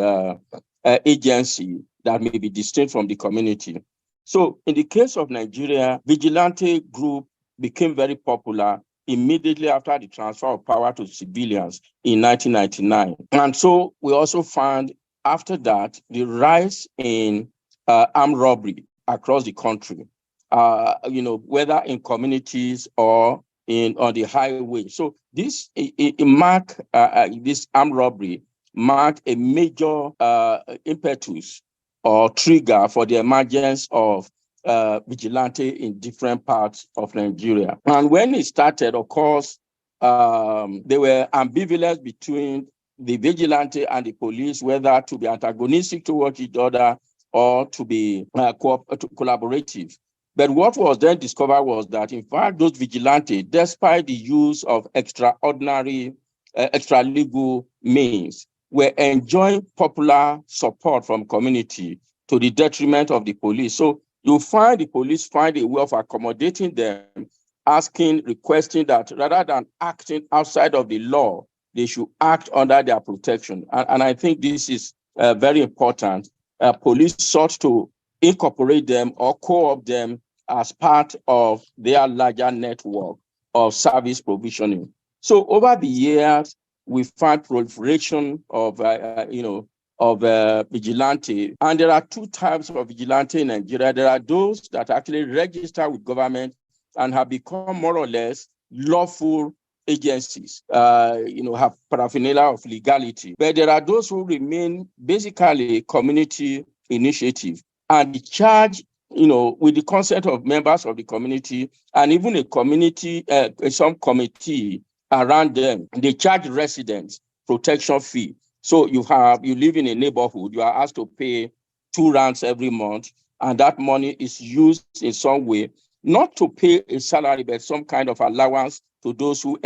agency that may be distinct from the community. So in the case of Nigeria, vigilante group became very popular immediately after the transfer of power to civilians in 1999. And so we also found after that the rise in armed robbery across the country, whether in communities or on the highway. So this this armed robbery marked a major impetus or trigger for the emergence of vigilante in different parts of Nigeria. And when it started, of course, there were ambivalence between the vigilante and the police, whether to be antagonistic towards each other or to be collaborative. But what was then discovered was that, in fact, those vigilantes, despite the use of extraordinary, extra-legal means, were enjoying popular support from community to the detriment of the police. So you find the police find a way of accommodating them, requesting that rather than acting outside of the law, they should act under their protection. And I think this is very important. Police sought to incorporate them or co-opt them as part of their larger network of service provisioning. So over the years, we find proliferation of vigilante. And there are two types of vigilante in Nigeria. There are those that actually register with government and have become more or less lawful agencies, have paraphernalia of legality. But there are those who remain basically community initiative and charge, with the consent of members of the community and even a community, some committee around them, they charge residents protection fee. So you live in a neighborhood, you are asked to pay 2 rands every month, and that money is used in some way, not to pay a salary, but some kind of allowance to those who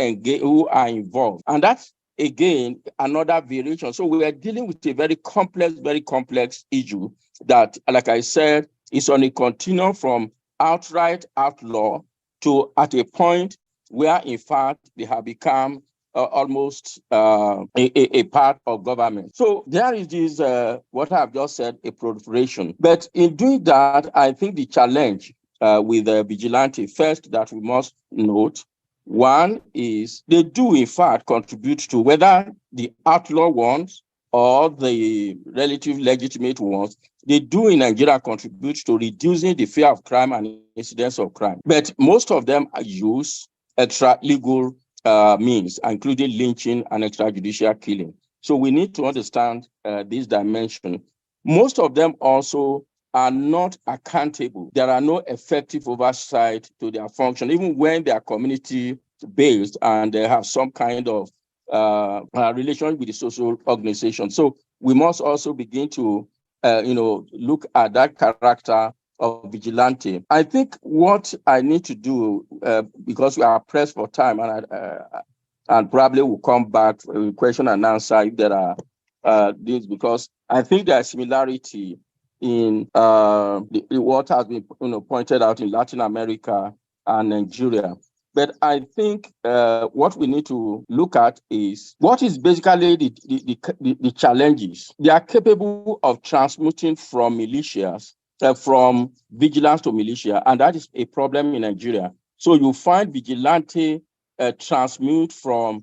are involved. And that's, again, another variation. So we are dealing with a very complex issue that, like I said, is on a continuum from outright outlaw to at a point where, in fact, they have become almost a part of government. So there is this, what I've just said, a proliferation. But in doing that, I think the challenge with vigilante, first that we must note, one is they do, in fact, contribute to whether the outlaw ones or the relative legitimate ones, they do in Nigeria contribute to reducing the fear of crime and incidents of crime. But most of them use extra-legal means, including lynching and extrajudicial killing. So we need to understand this dimension. Most of them also are not accountable. There are no effective oversight to their function, even when they are community-based and they have some kind of relation with the social organization. So we must also begin to, look at that character of vigilante. I think what I need to do, because we are pressed for time, and probably will come back with question and answer if there are this, because I think there is similarity in what has been pointed out in Latin America and Nigeria. But I think what we need to look at is what is basically the challenges. They are capable of transmuting from militias, from vigilance to militia, and that is a problem in Nigeria. So you find vigilante transmute from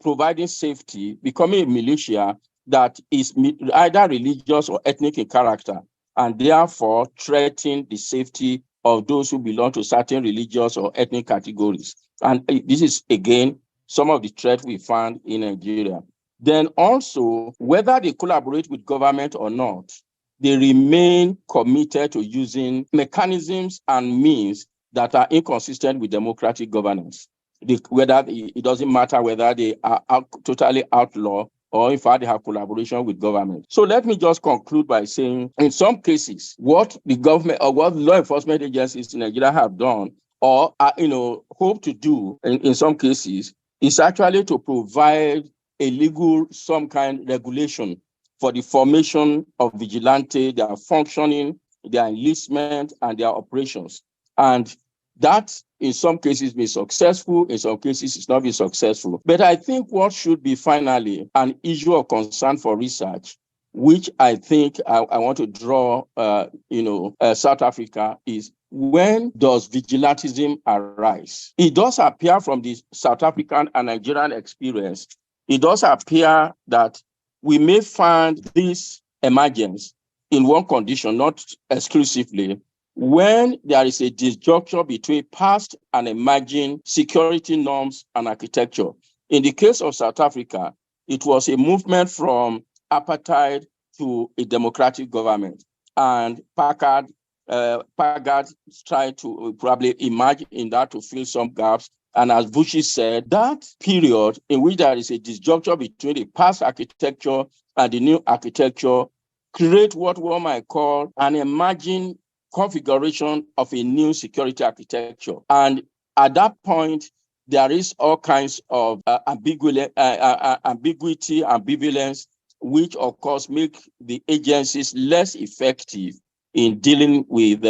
providing safety, becoming a militia that is either religious or ethnic in character, and therefore threaten the safety of those who belong to certain religious or ethnic categories. And this is, again, some of the threats we find in Nigeria. Then also, whether they collaborate with government or not, they remain committed to using mechanisms and means that are inconsistent with democratic governance. It doesn't matter whether they are totally outlaw or in fact they have collaboration with government. So let me just conclude by saying, in some cases, what the government or what law enforcement agencies in Nigeria have done or hope to do in some cases is actually to provide a legal some kind regulation for the formation of vigilante, their functioning, their enlistment, and their operations. And that in some cases been successful, in some cases it's not been successful. But I think what should be finally an issue of concern for research, which I think I want to draw, South Africa, is when does vigilantism arise? It does appear from the South African and Nigerian experience, it does appear that we may find this emergence in one condition, not exclusively, when there is a disjuncture between past and emerging security norms and architecture. In the case of South Africa, it was a movement from apartheid to a democratic government, and PAGAD tried to probably emerge in that to fill some gaps. And as Vusumzi said, that period in which there is a disjuncture between the past architecture and the new architecture create what one might call an emerging configuration of a new security architecture. And at that point, there is all kinds of ambiguity, ambivalence, which of course make the agencies less effective in dealing with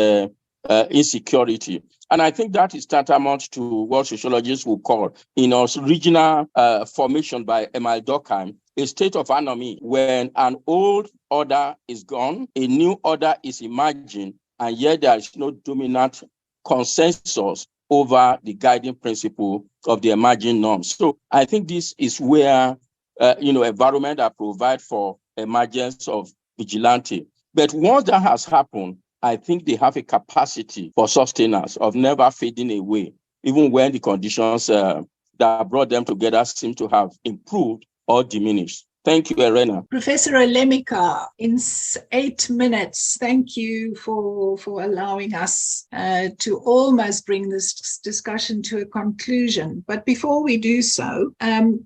insecurity. And I think that is tantamount to what sociologists would call, regional formation by Emile Durkheim, a state of anomy, when an old order is gone, a new order is emerging, and yet there is no dominant consensus over the guiding principle of the emerging norms. So I think this is where, environment that provide for emergence of vigilante. But once that has happened, I think they have a capacity for sustenance of never fading away, even when the conditions that brought them together seem to have improved or diminished. Thank you, Elrena. Professor Alemika, in 8 minutes, thank you for allowing us to almost bring this discussion to a conclusion. But before we do so,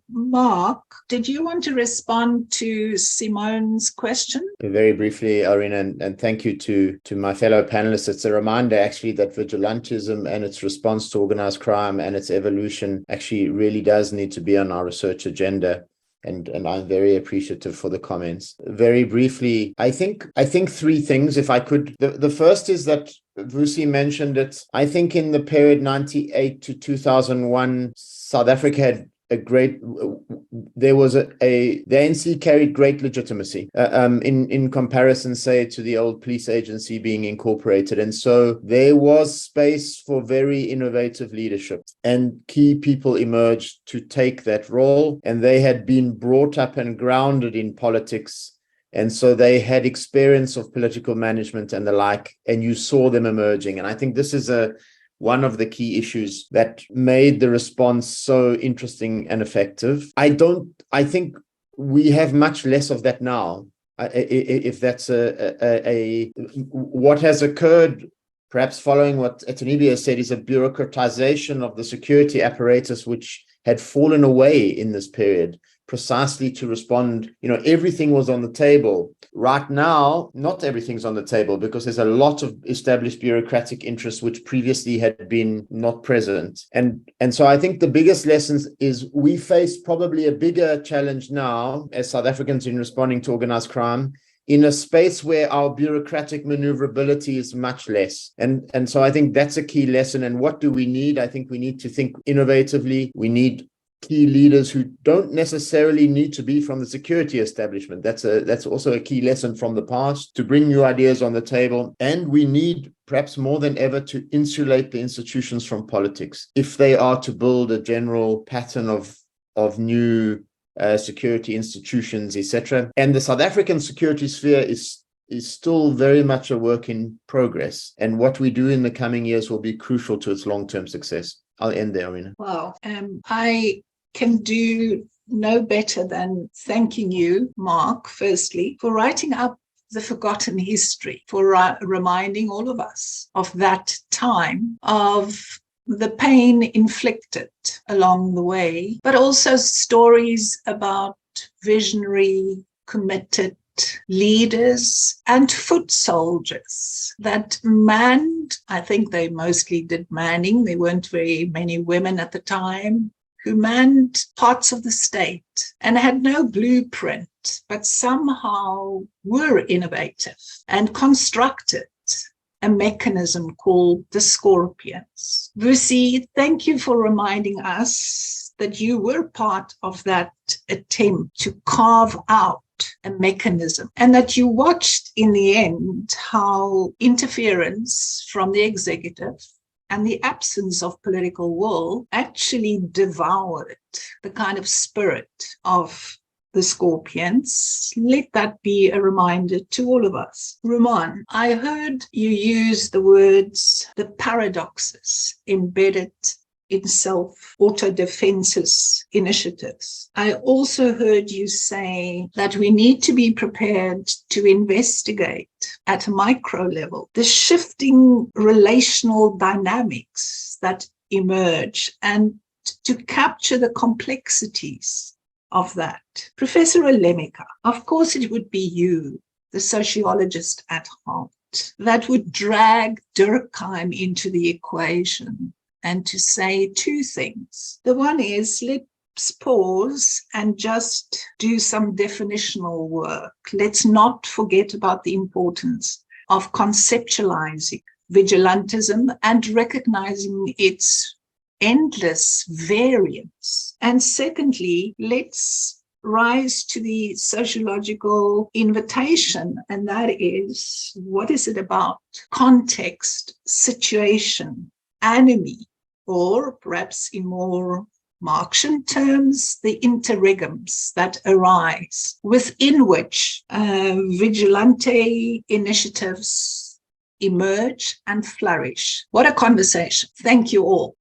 Mark, did you want to respond to Simone's question? Very briefly, Elrena, and thank you to my fellow panelists. It's a reminder actually that vigilantism and its response to organized crime and its evolution actually really does need to be on our research agenda. And I'm very appreciative for the comments. Very briefly, I think 3 things, if I could. The first is that Vusumzi mentioned it. I think in the period 98 to 2001, South Africa had the ANC carried great legitimacy in comparison, say, to the old police agency being incorporated. And so there was space for very innovative leadership, and key people emerged to take that role, and they had been brought up and grounded in politics. And so they had experience of political management and the like, and you saw them emerging. And I think this is one of the key issues that made the response so interesting and effective. I think we have much less of that now. If that's what has occurred, perhaps following what Etannibi has said, is a bureaucratization of the security apparatus, which had fallen away in this period, precisely to respond. Everything was on the table. Right now, not everything's on the table because there's a lot of established bureaucratic interests which previously had been not present. And so I think the biggest lessons is we face probably a bigger challenge now as South Africans in responding to organized crime in a space where our bureaucratic maneuverability is much less. And so I think that's a key lesson. And what do we need? I think we need to think innovatively. We need key leaders who don't necessarily need to be from the security establishment. That's also a key lesson from the past, to bring new ideas on the table. And we need, perhaps more than ever, to insulate the institutions from politics if they are to build a general pattern of new security institutions, etc. And the South African security sphere is still very much a work in progress. And what we do in the coming years will be crucial to its long-term success. I'll end there, Elrena. Wow. I can do no better than thanking you, Mark, firstly, for writing up the forgotten history, for reminding all of us of that time, of the pain inflicted along the way, but also stories about visionary, committed leaders and foot soldiers that manned, I think they mostly did manning, there weren't very many women at the time, who manned parts of the state and had no blueprint, but somehow were innovative and constructed a mechanism called the scorpions. Vusi, thank you for reminding us that you were part of that attempt to carve out a mechanism, and that you watched in the end how interference from the executive and the absence of political will actually devoured the kind of spirit of the scorpions. Let that be a reminder to all of us. Romain, I heard you use the words, the paradoxes embedded in self-auto-defenses initiatives. I also heard you say that we need to be prepared to investigate at a micro level the shifting relational dynamics that emerge and to capture the complexities of that. Professor Alemika, of course it would be you, the sociologist at heart, that would drag Durkheim into the equation and to say two things. The one is, let's pause and just do some definitional work. Let's not forget about the importance of conceptualizing vigilantism and recognizing its endless variance. And secondly, let's rise to the sociological invitation, and that is, what is it about? Context, situation, enemy, or perhaps in more Marxian terms, the interregums that arise within which vigilante initiatives emerge and flourish. What a conversation. Thank you all.